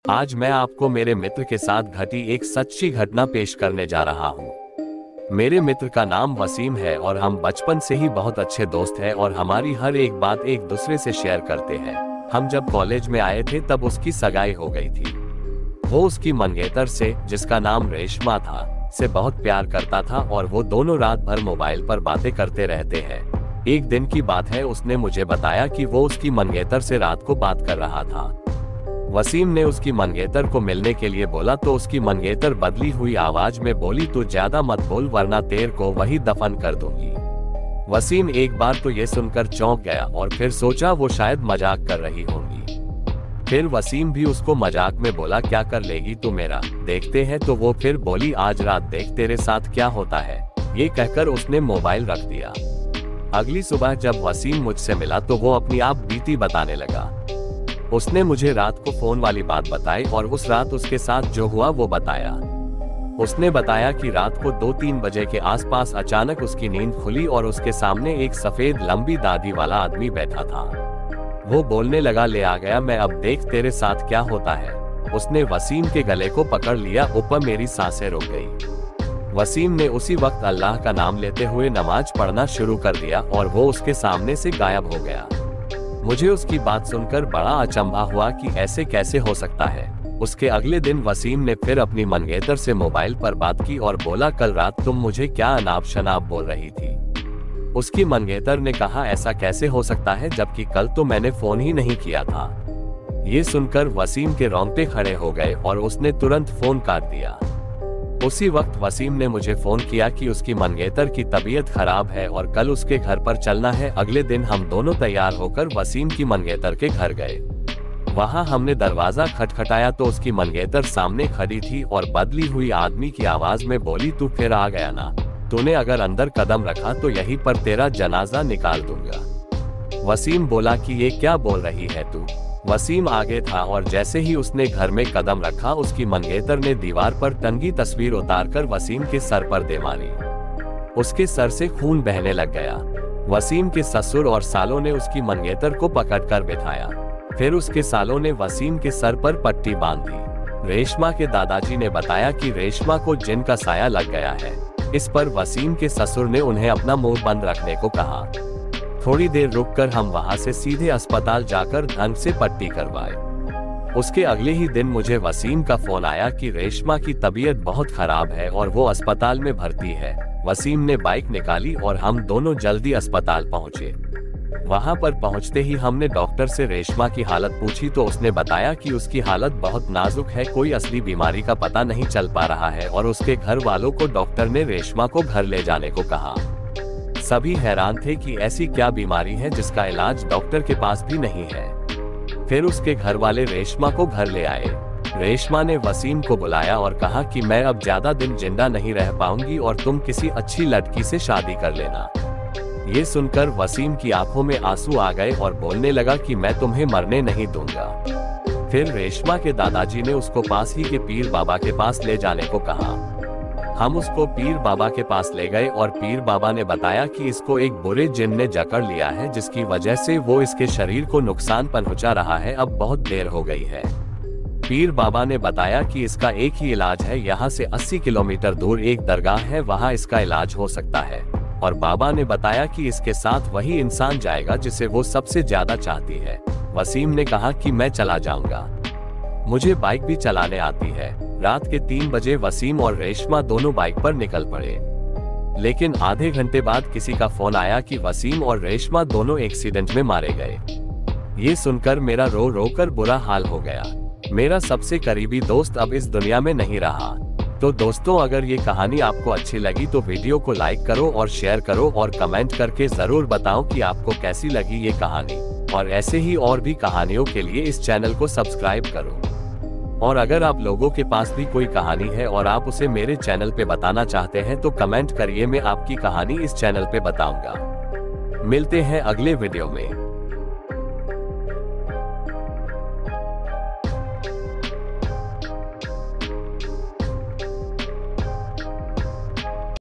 आज मैं आपको मेरे मित्र के साथ घटी एक सच्ची घटना पेश करने जा रहा हूँ। मेरे मित्र का नाम वसीम है और हम बचपन से ही बहुत अच्छे दोस्त हैं और हमारी हर एक बात एक दूसरे से शेयर करते हैं। हम जब कॉलेज में आए थे तब उसकी सगाई हो गई थी। वो उसकी मंगेतर से, जिसका नाम रेशमा था, से बहुत प्यार करता था और वो दोनों रात भर मोबाइल पर बातें करते रहते हैं। एक दिन की बात है, उसने मुझे बताया कि वो उसकी मंगेतर से रात को बात कर रहा था। वसीम ने उसकी मंगेतर को मिलने के लिए बोला तो उसकी मंगेतर बदली हुई आवाज में बोली, तू ज्यादा मत बोल वरना तेर को वही दफन कर दूंगी। वसीम एक बार तो ये सुनकर चौंक गया और फिर सोचा वो शायद मजाक कर रही होंगी। फिर वसीम भी उसको मजाक में बोला, क्या कर लेगी तू मेरा, देखते हैं। तो वो फिर बोली, आज रात देख तेरे साथ क्या होता है। ये कहकर उसने मोबाइल रख दिया। अगली सुबह जब वसीम मुझसे मिला तो वो अपनी आप बीती बताने लगा। उसने मुझे रात को फोन वाली बात बताई और उस रात उसके साथ जो हुआ वो बताया। उसने बताया कि रात को 2-3 बजे के आसपास अचानक उसकी नींद खुली और उसके सामने एक सफेद लंबी दाढ़ी वाला आदमी बैठा था। वो बोलने लगा, ले आ गया मैं, अब देख तेरे साथ क्या होता है। उसने वसीम के गले को पकड़ लिया। ऊपर मेरी सांसें रुक गई। वसीम ने उसी वक्त अल्लाह का नाम लेते हुए नमाज पढ़ना शुरू कर दिया और वो उसके सामने से गायब हो गया। मुझे उसकी बात सुनकर बड़ा अचंभा हुआ कि ऐसे कैसे हो सकता है। उसके अगले दिन वसीम ने फिर अपनी मंगेतर से मोबाइल पर बात की और बोला, कल रात तुम मुझे क्या अनाप शनाप बोल रही थी। उसकी मंगेतर ने कहा, ऐसा कैसे हो सकता है जबकि कल तो मैंने फोन ही नहीं किया था। ये सुनकर वसीम के रोंगटे खड़े हो गए और उसने तुरंत फोन काट दिया। उसी वक्त वसीम ने मुझे फोन किया कि उसकी मंगेतर की तबीयत खराब है और कल उसके घर पर चलना है। अगले दिन हम दोनों तैयार होकर वसीम की मंगेतर के घर गए। वहां हमने दरवाजा खटखटाया तो उसकी मंगेतर सामने खड़ी थी और बदली हुई आदमी की आवाज में बोली, तू फिर आ गया ना, तूने अगर अंदर कदम रखा तो यहीं पर तेरा जनाजा निकाल दूंगा। वसीम बोला कि ये क्या बोल रही है तू। वसीम आगे था और जैसे ही उसने घर में कदम रखा उसकी मंगेतर ने दीवार पर टंगी तस्वीर उतारकर वसीम के सर पर दे मारी। उसके सर से खून बहने लग गया। वसीम के ससुर और सालों ने उसकी मंगेतर को पकड़कर बिठाया। फिर उसके सालों ने वसीम के सर पर पट्टी बांध दी। रेशमा के दादाजी ने बताया कि रेशमा को जिन का साया लग गया है। इस पर वसीम के ससुर ने उन्हें अपना मुंह बंद रखने को कहा। थोड़ी देर रुककर हम वहां से सीधे अस्पताल जाकर ढंग से पट्टी करवाए। उसके अगले ही दिन मुझे वसीम का फोन आया कि रेशमा की तबीयत बहुत खराब है और वो अस्पताल में भर्ती है। वसीम ने बाइक निकाली और हम दोनों जल्दी अस्पताल पहुंचे। वहां पर पहुंचते ही हमने डॉक्टर से रेशमा की हालत पूछी तो उसने बताया कि उसकी हालत बहुत नाजुक है, कोई असली बीमारी का पता नहीं चल पा रहा है और उसके घर वालों को डॉक्टर ने रेशमा को घर ले जाने को कहा। सभी हैरान थे कि ऐसी क्या बीमारी है जिसका इलाज डॉक्टर के पास भी नहीं है। फिर उसके घर वाले रेशमा को घर ले आए। रेशमा ने वसीम को बुलाया और कहा कि मैं अब ज्यादा दिन जिंदा नहीं रह पाऊंगी और तुम किसी अच्छी लड़की से शादी कर लेना। ये सुनकर वसीम की आंखों में आंसू आ गए और बोलने लगा कि मैं तुम्हें मरने नहीं दूंगा। फिर रेशमा के दादाजी ने उसको पास ही के पीर बाबा के पास ले जाने को कहा। हम उसको पीर बाबा के पास ले गए और पीर बाबा ने बताया कि इसको एक बुरे जिन ने जकड़ लिया है जिसकी वजह से वो इसके शरीर को नुकसान पहुंचा रहा है। अब बहुत देर हो गई है। पीर बाबा ने बताया कि इसका एक ही इलाज है, यहाँ से 80 किलोमीटर दूर एक दरगाह है, वहाँ इसका इलाज हो सकता है। और बाबा ने बताया कि इसके साथ वही इंसान जाएगा जिसे वो सबसे ज्यादा चाहती है। वसीम ने कहा कि मैं चला जाऊंगा, मुझे बाइक भी चलाने आती है। रात के 3 बजे वसीम और रेशमा दोनों बाइक पर निकल पड़े। लेकिन आधे घंटे बाद किसी का फोन आया कि वसीम और रेशमा दोनों एक्सीडेंट में मारे गए। ये सुनकर मेरा रो रो कर बुरा हाल हो गया। मेरा सबसे करीबी दोस्त अब इस दुनिया में नहीं रहा। तो दोस्तों, अगर ये कहानी आपको अच्छी लगी तो वीडियो को लाइक करो और शेयर करो और कमेंट करके जरूर बताओ कि आपको कैसी लगी ये कहानी। और ऐसे ही और भी कहानियों के लिए इस चैनल को सब्सक्राइब करो। और अगर आप लोगों के पास भी कोई कहानी है और आप उसे मेरे चैनल पे बताना चाहते हैं तो कमेंट करिए, मैं आपकी कहानी इस चैनल पे बताऊंगा। मिलते हैं अगले वीडियो में।